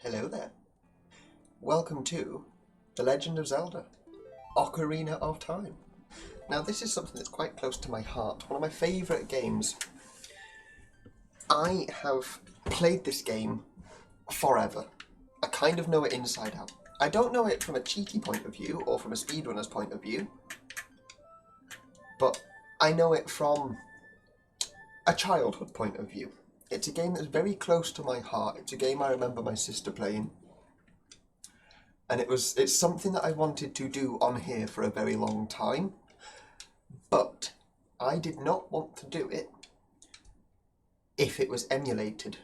Hello there. Welcome to The Legend of Zelda, Ocarina of Time. Now this is something that's quite close to my heart, one of my favourite games. I have played this game forever. I kind of know it inside out. I don't know it from a cheaty point of view or from a speedrunner's point of view, but I know it from a childhood point of view. It's a game that's very close to my heart. It's a game I remember my sister playing. And it's something that I wanted to do on here for a very long time. But I did not want to do it if it was emulated.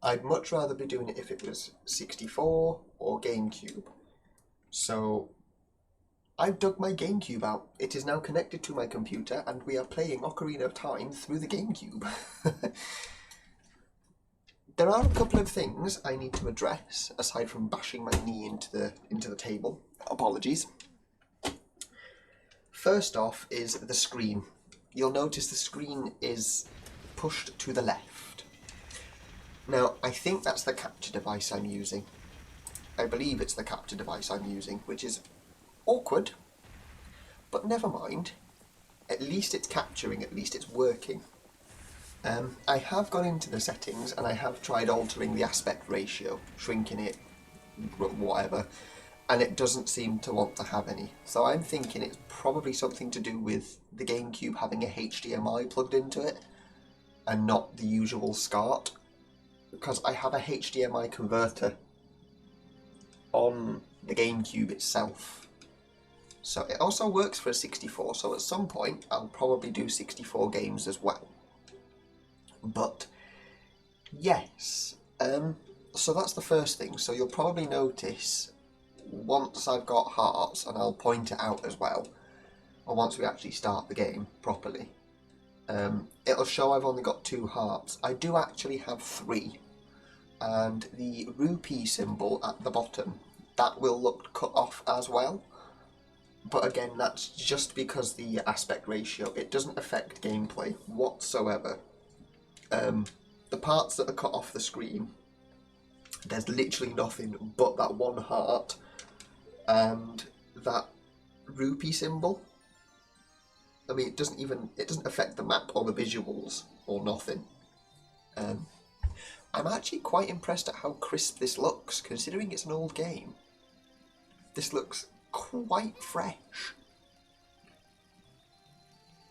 I'd much rather be doing it if it was 64 or GameCube. So I've dug my GameCube out. It is now connected to my computer and we are playing Ocarina of Time through the GameCube. There are a couple of things I need to address, aside from bashing my knee into the table. Apologies. First off is the screen. You'll notice the screen is pushed to the left. Now, I think that's the capture device I'm using. I believe it's the capture device I'm using, which is awkward, but never mind. At least it's capturing, at least it's working. I have gone into the settings and I have tried altering the aspect ratio, shrinking it, whatever, and it doesn't seem to want to have any. So I'm thinking it's probably something to do with the GameCube having a HDMI plugged into it and not the usual SCART, because I have a HDMI converter on the GameCube itself. So it also works for a 64, so at some point I'll probably do 64 games as well. But yes, so that's the first thing. So you'll probably notice once I've got hearts, and I'll point it out as well, or once we actually start the game properly, it'll show I've only got 2 hearts. I do actually have 3, and the rupee symbol at the bottom, that will look cut off as well. But again, that's just because the aspect ratio, it doesn't affect gameplay whatsoever. The parts that are cut off the screen, there's literally nothing but that 1 heart and that rupee symbol. I mean, it doesn't affect the map or the visuals or nothing. I'm actually quite impressed at how crisp this looks, considering it's an old game. This looks quite fresh.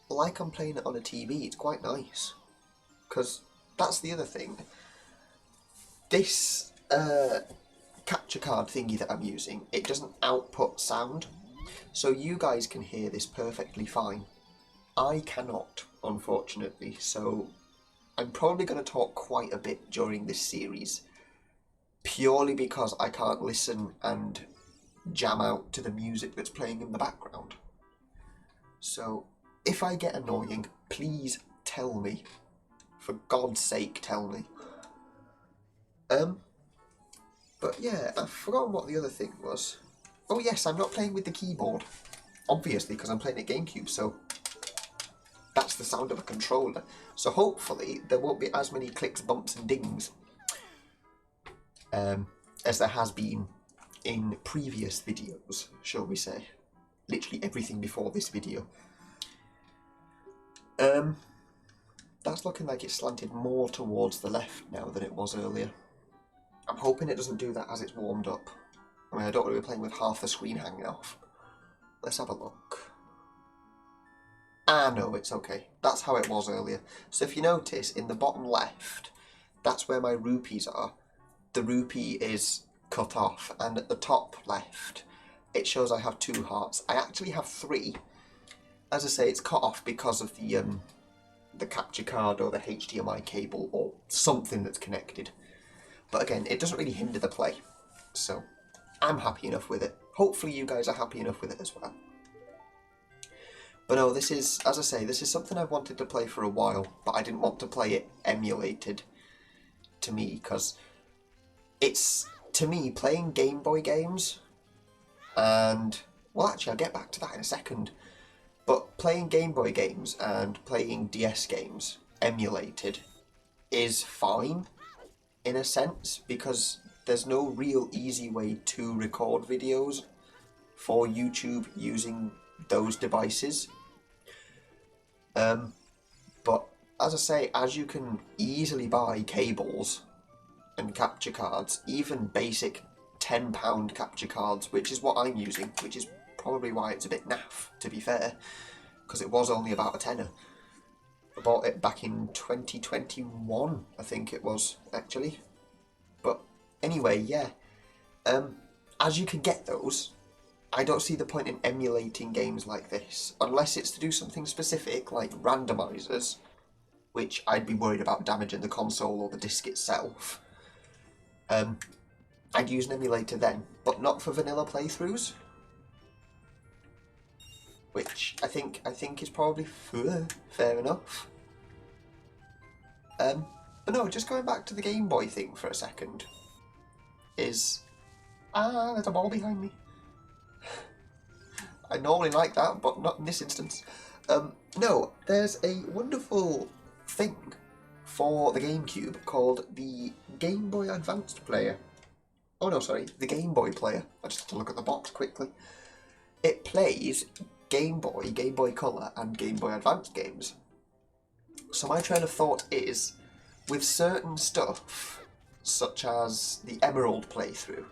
Like I'm playing it on a TV, it's quite nice. Because that's the other thing. This capture card thingy that I'm using, it doesn't output sound. So you guys can hear this perfectly fine. I cannot, unfortunately. So I'm probably going to talk quite a bit during this series. Purely because I can't listen and jam out to the music that's playing in the background. So if I get annoying, please tell me. For God's sake, tell me. But yeah, I've forgotten what the other thing was. Oh yes, I'm not playing with the keyboard. Obviously, because I'm playing at GameCube, so that's the sound of a controller. So hopefully, there won't be as many clicks, bumps and dings as there has been in previous videos, shall we say. Literally everything before this video. That's looking like it's slanted more towards the left now than it was earlier. I'm hoping it doesn't do that as it's warmed up. I mean, I don't want to be playing with half the screen hanging off. Let's have a look. Ah, no, it's okay. That's how it was earlier. So if you notice, in the bottom left, that's where my rupees are. The rupee is cut off, and at the top left, it shows I have 2 hearts. I actually have 3. As I say, it's cut off because of the capture card or the HDMI cable or something that's connected. But again, it doesn't really hinder the play. So I'm happy enough with it. Hopefully you guys are happy enough with it as well. But no, this is, as I say, this is something I've wanted to play for a while, but I didn't want to play it emulated to me, because it's, to me, playing Game Boy games, and, well actually I'll get back to that in a second, but playing Game Boy games and playing DS games emulated is fine, in a sense, because there's no real easy way to record videos for YouTube using those devices. But as I say, as you can easily buy cables and capture cards, even basic £10 capture cards, which is what I'm using, which is probably why it's a bit naff, to be fair, because it was only about a tenner. I bought it back in 2021, I think it was, actually. But anyway, yeah, as you can get those, I don't see the point in emulating games like this, unless it's to do something specific, like randomizers, which I'd be worried about damaging the console or the disc itself. I'd use an emulator then, but not for vanilla playthroughs, which I think is probably fair enough. But no, just going back to the Game Boy thing for a second, there's a ball behind me. I normally like that, but not in this instance. No, there's a wonderful thing for the GameCube called the Game Boy Advanced Player. Oh no, sorry, the Game Boy Player. I just had to look at the box quickly. It plays Game Boy Color, and Game Boy Advance games. So my train of thought is, with certain stuff, such as the Emerald playthrough,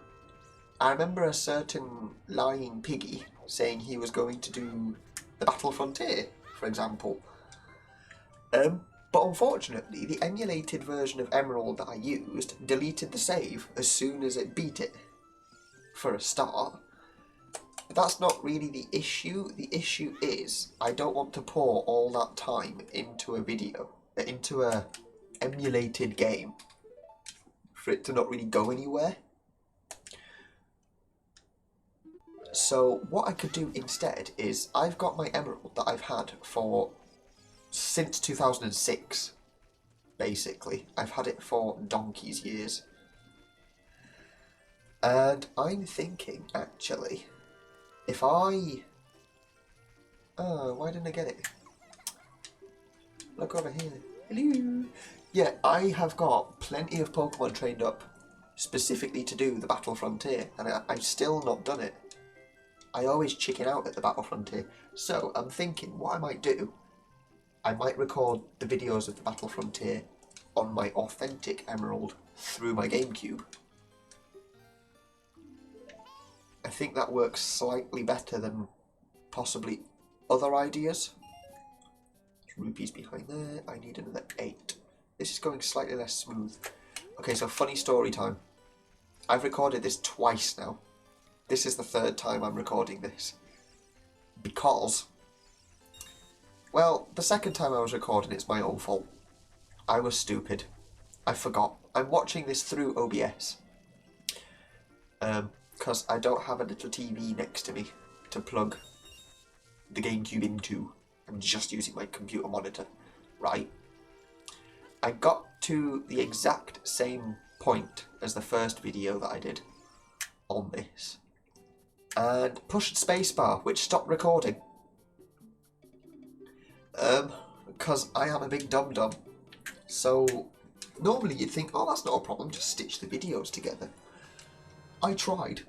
I remember a certain lying piggy saying he was going to do the Battle Frontier, for example. But unfortunately, the emulated version of Emerald that I used deleted the save as soon as it beat it, for a start. But that's not really the issue. The issue is, I don't want to pour all that time into a emulated game, for it to not really go anywhere. So what I could do instead is, I've got my Emerald that I've had since 2006, basically. I've had it for donkey's years. And I'm thinking, actually, if I... Oh, why didn't I get it? Look over here. Hello! Yeah, I have got plenty of Pokemon trained up specifically to do the Battle Frontier, and I've still not done it. I always chicken out at the Battle Frontier. So I'm thinking what I might do, I might record the videos of the Battle Frontier on my authentic Emerald through my GameCube. I think that works slightly better than possibly other ideas. There's rupees behind there. I need another 8. This is going slightly less smooth. Okay, so funny story time. I've recorded this twice now. This is the 3rd time I'm recording this. Because, well, the 2nd time I was recording it's my own fault. I was stupid. I forgot. I'm watching this through OBS. Because I don't have a little TV next to me to plug the GameCube into. I'm just using my computer monitor. Right. I got to the exact same point as the first video that I did on this, and pushed spacebar, which stopped recording. Because I am a big dum-dum. So, normally you'd think, oh, that's not a problem, just stitch the videos together. I tried.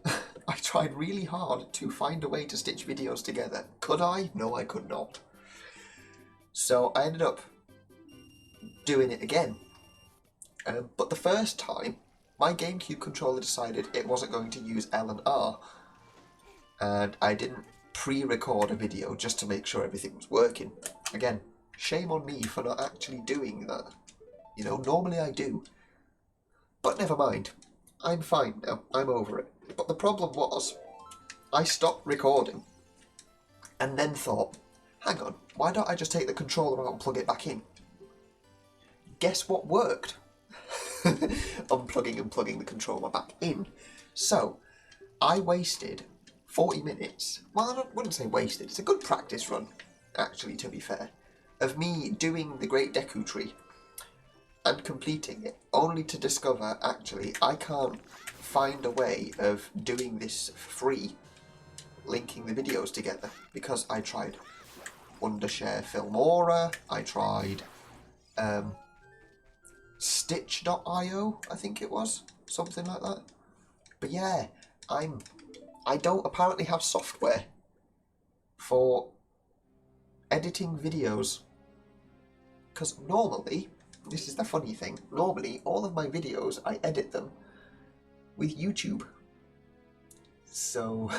I tried really hard to find a way to stitch videos together. Could I? No, I could not. So I ended up doing it again. But the first time, my GameCube controller decided it wasn't going to use L and R. And I didn't pre-record a video just to make sure everything was working. Again, shame on me for not actually doing that. You know, normally I do. But never mind. I'm fine now. I'm over it. But the problem was, I stopped recording and then thought, hang on, why don't I just take the controller out and plug it back in? Guess what worked? Unplugging and plugging the controller back in. So, I wasted 40 minutes, well, I wouldn't say wasted, it's a good practice run, actually, to be fair, of me doing the Great Deku Tree and completing it, only to discover, actually, I can't find a way of doing this free, linking the videos together, because I tried Wondershare Filmora, I tried Stitch.io, I think it was, something like that. But yeah, I don't apparently have software for editing videos. Because normally, this is the funny thing, normally all of my videos, I edit them with YouTube. So,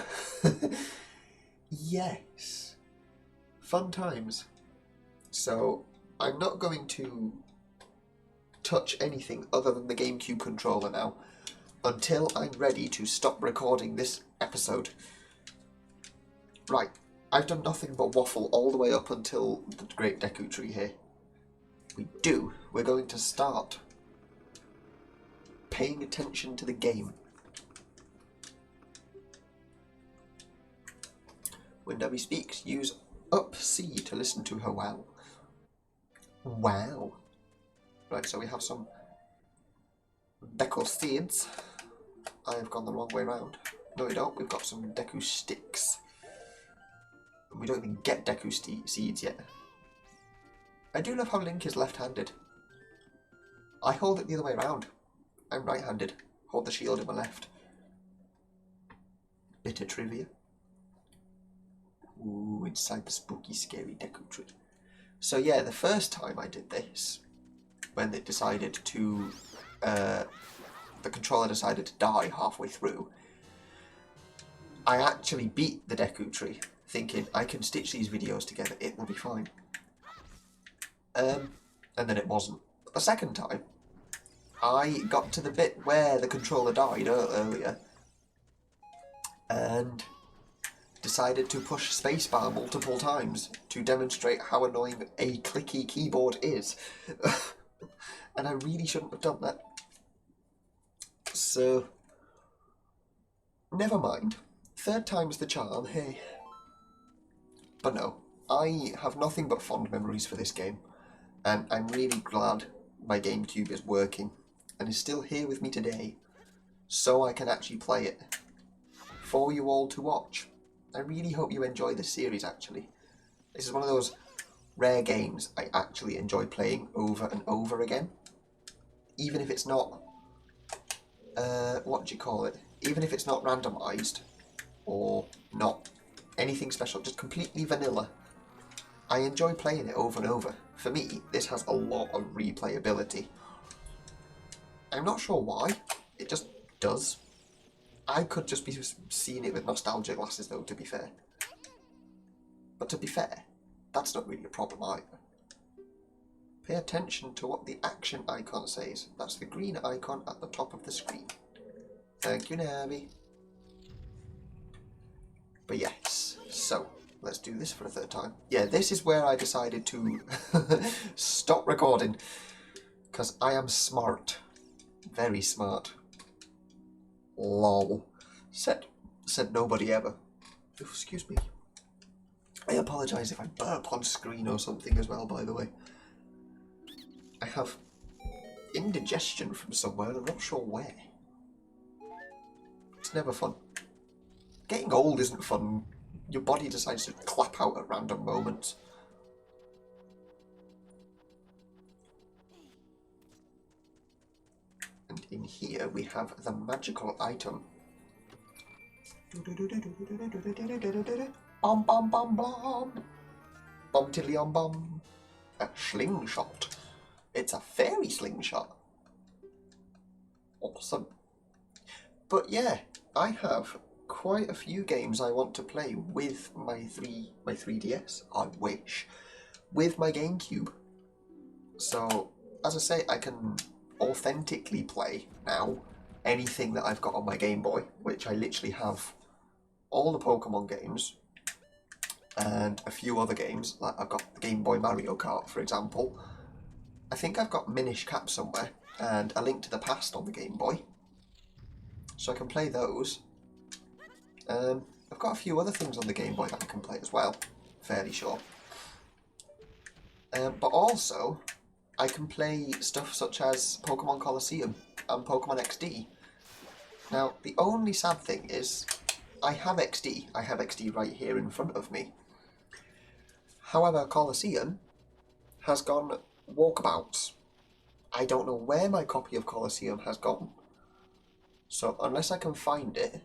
yes, fun times. So, I'm not going to touch anything other than the GameCube controller now until I'm ready to stop recording this episode. Right, I've done nothing but waffle all the way up until the Great Deku Tree here. We're going to start paying attention to the game. When Debbie speaks, use up C to listen to her well. Wow. Right, so we have some Deku seeds. I've gone the wrong way round. No, we don't. We've got some Deku sticks. We don't even get Deku seeds yet. I do love how Link is left-handed. I hold it the other way around. I'm right-handed. Hold the shield in my left. Bit of trivia. Ooh, inside the spooky, scary Deku Tree. So yeah, the first time I did this, when it decided to, the controller decided to die halfway through, I actually beat the Deku Tree, thinking I can stitch these videos together, it will be fine. And then it wasn't. But the second time, I got to the bit where the controller died earlier, and decided to push spacebar multiple times to demonstrate how annoying a clicky keyboard is. And I really shouldn't have done that. So, never mind. Third time's the charm, hey. But no, I have nothing but fond memories for this game. And I'm really glad my GameCube is working and is still here with me today, so I can actually play it for you all to watch. I really hope you enjoy this series, actually. This is one of those rare games I actually enjoy playing over and over again. Even if it's not, what do you call it? Even if it's not randomised or not anything special, just completely vanilla. I enjoy playing it over and over. For me, this has a lot of replayability. I'm not sure why, it just does. I could just be seeing it with nostalgia glasses though, to be fair. But to be fair, that's not really a problem either. Pay attention to what the action icon says. That's the green icon at the top of the screen. Thank you, Navi. But yes, so let's do this for a third time. Yeah, this is where I decided to stop recording, because I am smart. Very smart. Lol. Said nobody ever. Oh, excuse me. I apologise if I burp on screen or something as well, by the way. I have indigestion from somewhere, I'm not sure where. It's never fun. Getting old isn't fun. Your body decides to clap out at random moments. And in here we have the magical item. Bom bom bom bom. Bom tiddly om bom. A slingshot. It's a fairy slingshot. Awesome. But yeah, I have quite a few games I want to play with my 3DS, I wish, with my GameCube. So, as I say, I can authentically play now anything that I've got on my Game Boy, which I literally have all the Pokemon games and a few other games, like I've got the Game Boy Mario Kart, for example. I think I've got Minish Cap somewhere, and A Link to the Past on the Game Boy. So I can play those. I've got a few other things on the Game Boy that I can play as well, fairly sure. But also, I can play stuff such as Pokemon Colosseum and Pokemon XD. Now, the only sad thing is, I have XD. I have XD right here in front of me. However, Colosseum has gone walkabouts. I don't know where my copy of Colosseum has gone. So unless I can find it,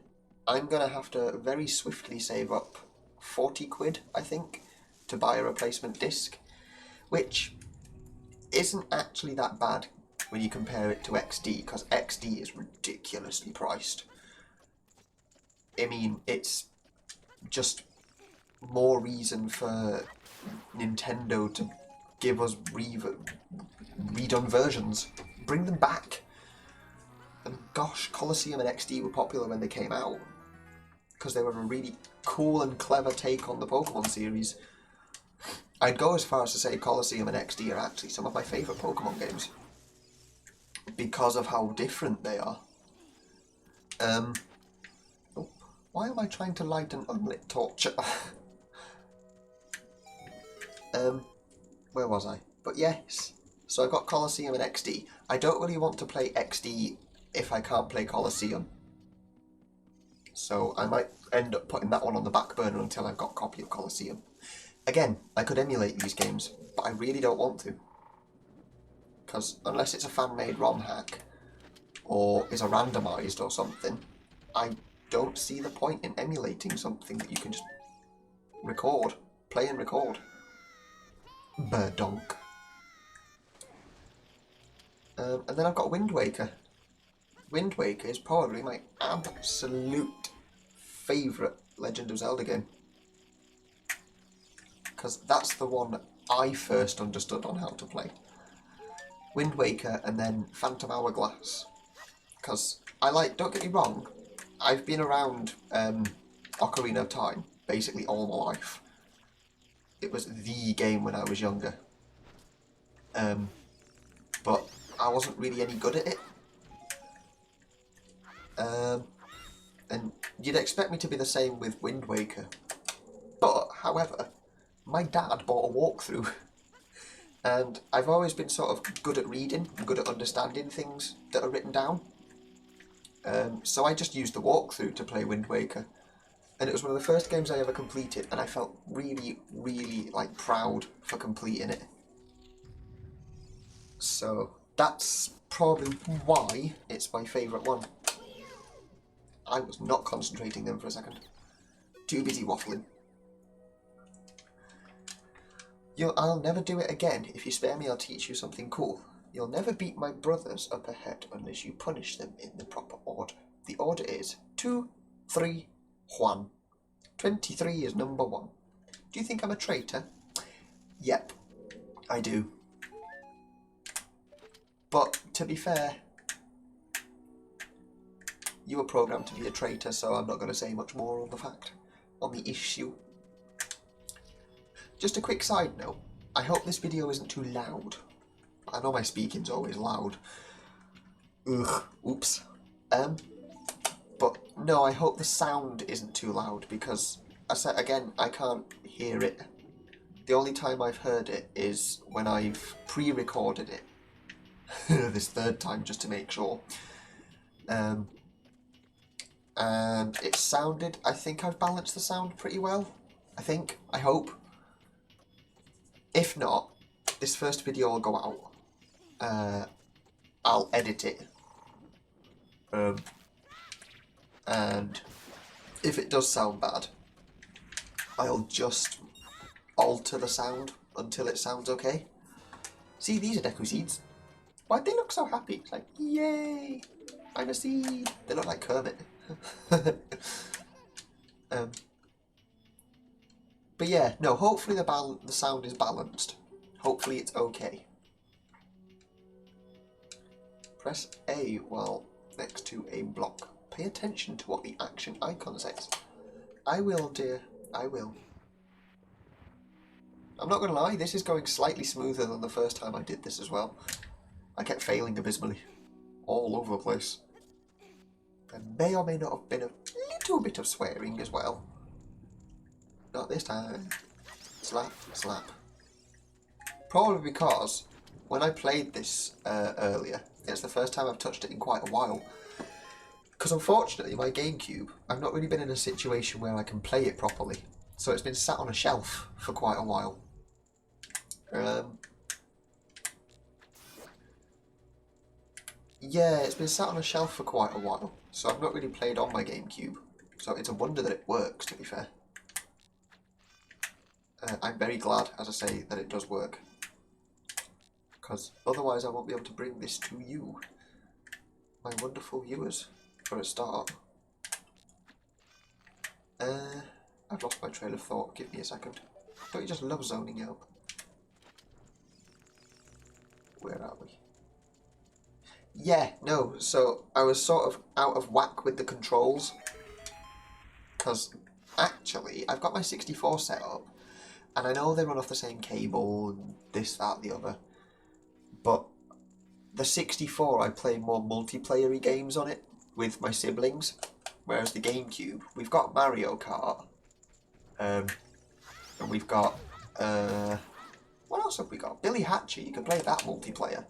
I'm going to have to very swiftly save up 40 quid, I think, to buy a replacement disc, which isn't actually that bad when you compare it to XD, because XD is ridiculously priced. I mean, it's just more reason for Nintendo to give us redone versions. Bring them back. And gosh, Colosseum and XD were popular when they came out, because they were a really cool and clever take on the Pokemon series. I'd go as far as to say Colosseum and XD are actually some of my favourite Pokemon games, because of how different they are. Oh, why am I trying to light an unlit torch? Where was I? But yes, so I got Colosseum and XD. I don't really want to play XD if I can't play Colosseum, so I might end up putting that one on the back burner until I've got a copy of Colosseum. Again, I could emulate these games, but I really don't want to, because unless it's a fan-made ROM hack or is a randomised or something, I don't see the point in emulating something that you can just record, play and record. Berdonk. And then I've got Wind Waker. Wind Waker is probably my absolute favourite Legend of Zelda game, because that's the one I first understood on how to play. Wind Waker and then Phantom Hourglass, because don't get me wrong, I've been around Ocarina of Time basically all my life. It was the game when I was younger, but I wasn't really any good at it. And you'd expect me to be the same with Wind Waker. But, however, my dad bought a walkthrough. And I've always been sort of good at reading, good at understanding things that are written down. So I just used the walkthrough to play Wind Waker. And it was one of the first games I ever completed, and I felt really, really, proud for completing it. So that's probably why it's my favourite one. I was not concentrating then for a second. Too busy waffling. I'll never do it again. If you spare me, I'll teach you something cool. You'll never beat my brothers up ahead unless you punish them in the proper order. The order is 2, 3, 1. 23 is number 1. Do you think I'm a traitor? Yep, I do. But, to be fair, you were programmed to be a traitor, so I'm not going to say much more on the issue. Just a quick side note, I hope this video isn't too loud. I know my speaking's always loud. Ugh, oops. But no, I hope the sound isn't too loud, because, I can't hear it. The only time I've heard it is when I've pre-recorded it. This third time, just to make sure. And it sounded, I think I've balanced the sound pretty well. I hope. If not, this first video will go out. I'll edit it. And if it does sound bad, I'll just alter the sound until it sounds okay. See, these are Deku Seeds. Why'd they look so happy? It's like, yay, I'm a seed. They look like Kermit. But yeah, no, hopefully the sound is balanced. Hopefully it's okay. Press A while next to a block. Pay attention to what the action icon says. I will, dear. I will. I'm not going to lie, this is going slightly smoother than the first time I did this as well. I kept failing abysmally. All over the place. There may or may not have been a little bit of swearing as well. Not this time. Slap, slap. Probably because when I played this earlier, it's the first time I've touched it in quite a while. Because unfortunately, my GameCube, I've not really been in a situation where I can play it properly. So it's been sat on a shelf for quite a while. Yeah, it's been sat on a shelf for quite a while, so I've not really played on my GameCube. So it's a wonder that it works, to be fair. I'm very glad, as I say, that it does work. Because otherwise I won't be able to bring this to you, my wonderful viewers, for a start. I've lost my trail of thought. Give me a second. Don't you just love zoning out? Where are we? Yeah, no, so I was sort of out of whack with the controls. Because actually, I've got my 64 set up, and I know they run off the same cable and this, that, the other. But the 64, I play more multiplayer-y games on it with my siblings. Whereas the GameCube, we've got Mario Kart. And we've got, what else have we got? Billy Hatcher, you can play that multiplayer.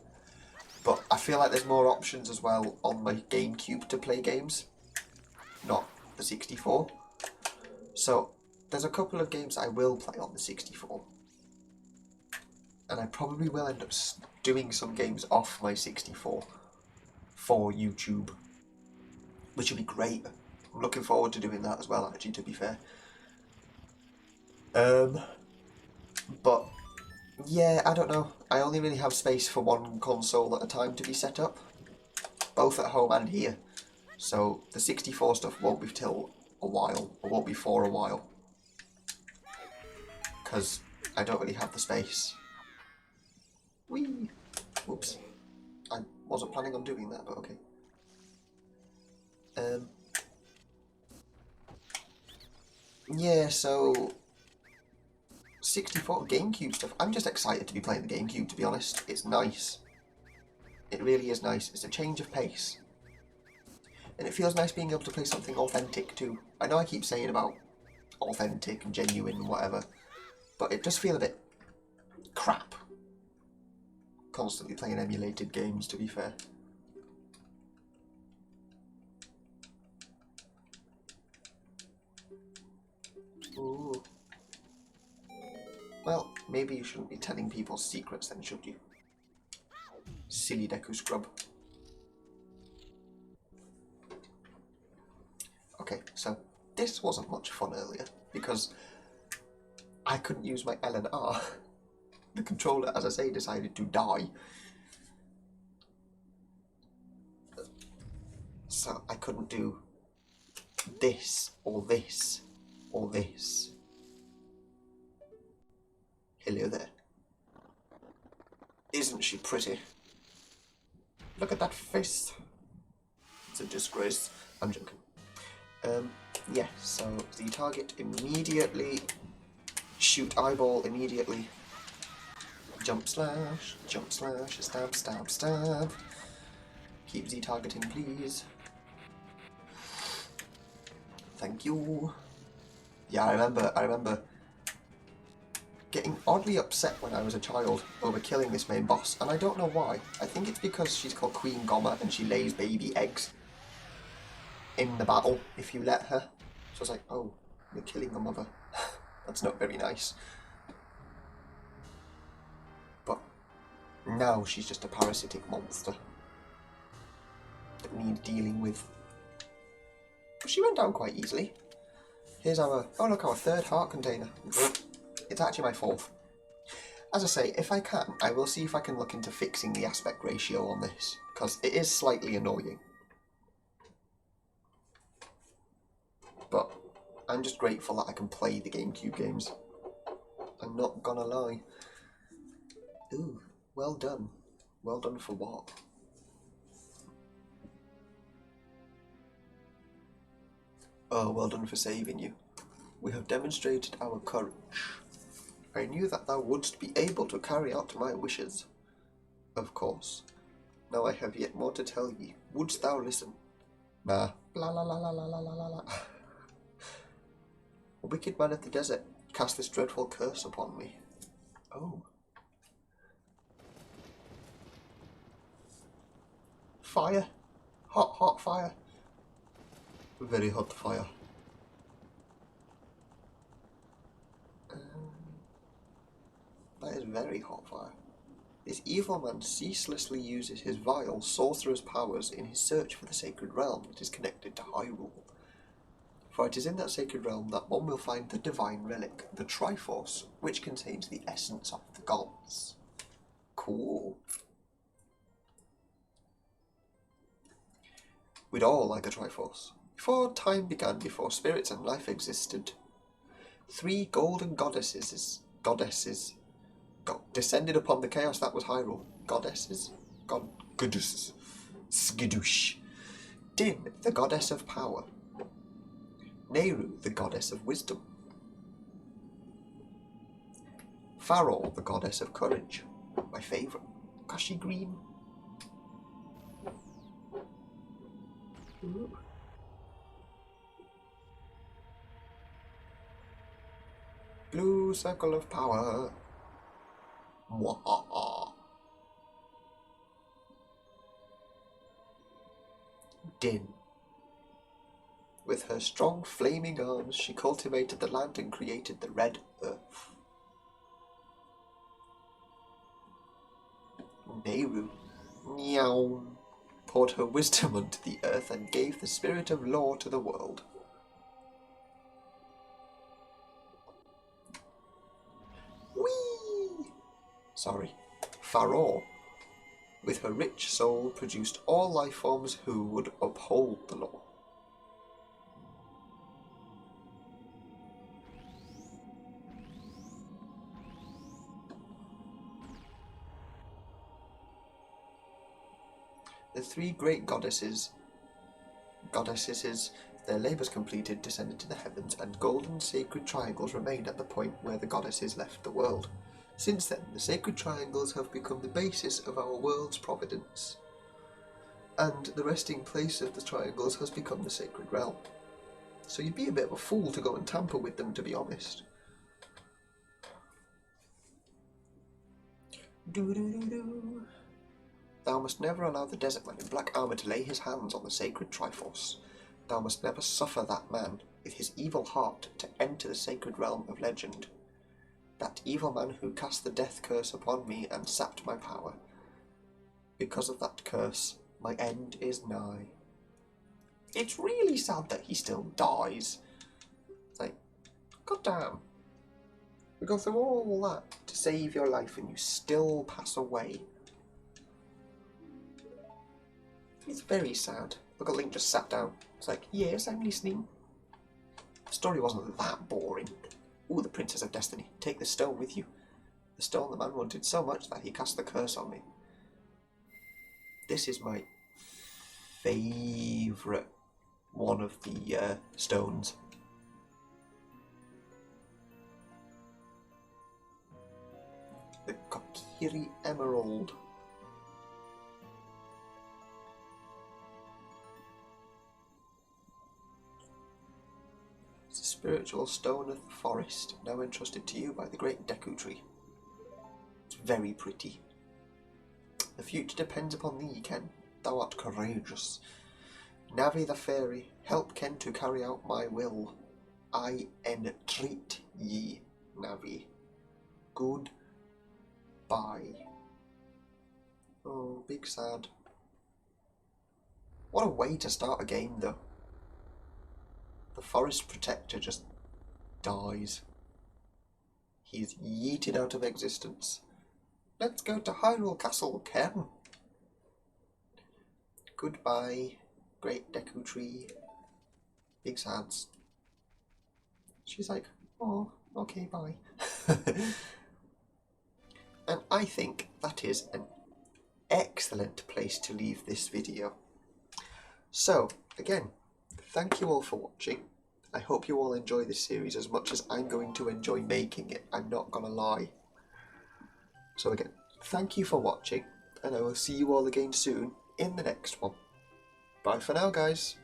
But I feel like there's more options as well on my GameCube to play games, not the 64. So there's a couple of games I will play on the 64. And I probably will end up doing some games off my 64 for YouTube, which would be great. I'm looking forward to doing that as well, actually, to be fair. But yeah, I don't know. I only really have space for one console at a time to be set up, both at home and here. So the 64 stuff won't be till a while, or won't be for a while, because I don't really have the space. Whee! Whoops. I wasn't planning on doing that, but okay. Yeah, so 64 GameCube stuff. I'm just excited to be playing the GameCube, to be honest. It's nice. It really is nice. It's a change of pace. And it feels nice being able to play something authentic too. I know I keep saying about authentic and genuine and whatever, but it does feel a bit crap. Constantly playing emulated games, to be fair. Ooh. Well, maybe you shouldn't be telling people secrets then, should you? Silly Deku scrub. Okay, so this wasn't much fun earlier, because I couldn't use my L and R. The controller, as I say, decided to die. So I couldn't do this, or this, or this. Hello there. Isn't she pretty? Look at that face. It's a disgrace. I'm joking. Yeah, so the target immediately, shoot eyeball immediately, jump slash, stab, stab, stab. Keep Z targeting, please. Thank you. Yeah, I remember getting oddly upset when I was a child over killing this main boss, and I don't know why. I think it's because she's called Queen Goma and she lays baby eggs in the battle if you let her. So I was like, oh, you're killing the mother. That's not very nice. But now she's just a parasitic monster that needs dealing with. But she went down quite easily. Here's our, oh look, our third heart container. It's actually my fourth. As I say, if I can, I will see if I can look into fixing the aspect ratio on this, because it is slightly annoying. But I'm just grateful that I can play the GameCube games. I'm not gonna lie. Ooh, well done. Well done for what? Oh, well done for saving you. We have demonstrated our courage. I knew that thou wouldst be able to carry out my wishes. Of course. Now I have yet more to tell ye. Wouldst thou listen? Nah. La la la la la la la la. A wicked man of the desert cast this dreadful curse upon me. Oh. Fire. Hot, hot fire. Very hot fire. That is very hot fire. This evil man ceaselessly uses his vile sorcerer's powers in his search for the sacred realm that is connected to Hyrule. For it is in that sacred realm that one will find the divine relic, the Triforce, which contains the essence of the gods. Cool. We'd all like a Triforce. Before time began, before spirits and life existed, 3 golden goddesses descended upon the chaos that was Hyrule. Goddesses? Skidoosh. Din, the goddess of power. Nehru, the goddess of wisdom. Farol, the goddess of courage. My favourite. Cause green. Ooh. Blue circle of power. Mwahaha. Din. With her strong flaming arms, she cultivated the land and created the red earth. Nehru. Meow. Poured her wisdom onto the earth and gave the spirit of law to the world. Whee! Sorry. Farol, with her rich soul, produced all life forms who would uphold the law. The 3 great goddesses, their labours completed, descended to the heavens, and golden sacred triangles remained at the point where the goddesses left the world. Since then, the sacred triangles have become the basis of our world's providence, and the resting place of the triangles has become the sacred realm. So you'd be a bit of a fool to go and tamper with them, to be honest. Do-do-do-do. Thou must never allow the desert man in black armour to lay his hands on the sacred Triforce. Thou must never suffer that man, with his evil heart, to enter the sacred realm of legend. That evil man who cast the death curse upon me and sapped my power. Because of that curse, my end is nigh. It's really sad that he still dies. It's like, goddamn. We go through all that to save your life and you still pass away. It's very sad. Look at Link just sat down. It's like, yes, I'm listening. The story wasn't that boring. Ooh, the Princess of Destiny. Take the stone with you. The stone the man wanted so much that he cast the curse on me. This is my favourite one of the stones. The Kokiri Emerald. It's a spiritual stone of the forest, now entrusted to you by the great Deku Tree. It's very pretty. The future depends upon thee, Ken. Thou art courageous. Navi the fairy, help Ken to carry out my will. I entreat ye, Navi. Goodbye. Oh, big sad. What a way to start a game, though. The forest protector just dies. He's yeeted out of existence. Let's go to Hyrule Castle, Ken. Goodbye, great Deku Tree. Big sads. She's like, oh, okay, bye. And I think that is an excellent place to leave this video. So, again, thank you all for watching. I hope you all enjoy this series as much as I'm going to enjoy making it. I'm not gonna lie. So again, thank you for watching, and I will see you all again soon in the next one. Bye for now, guys.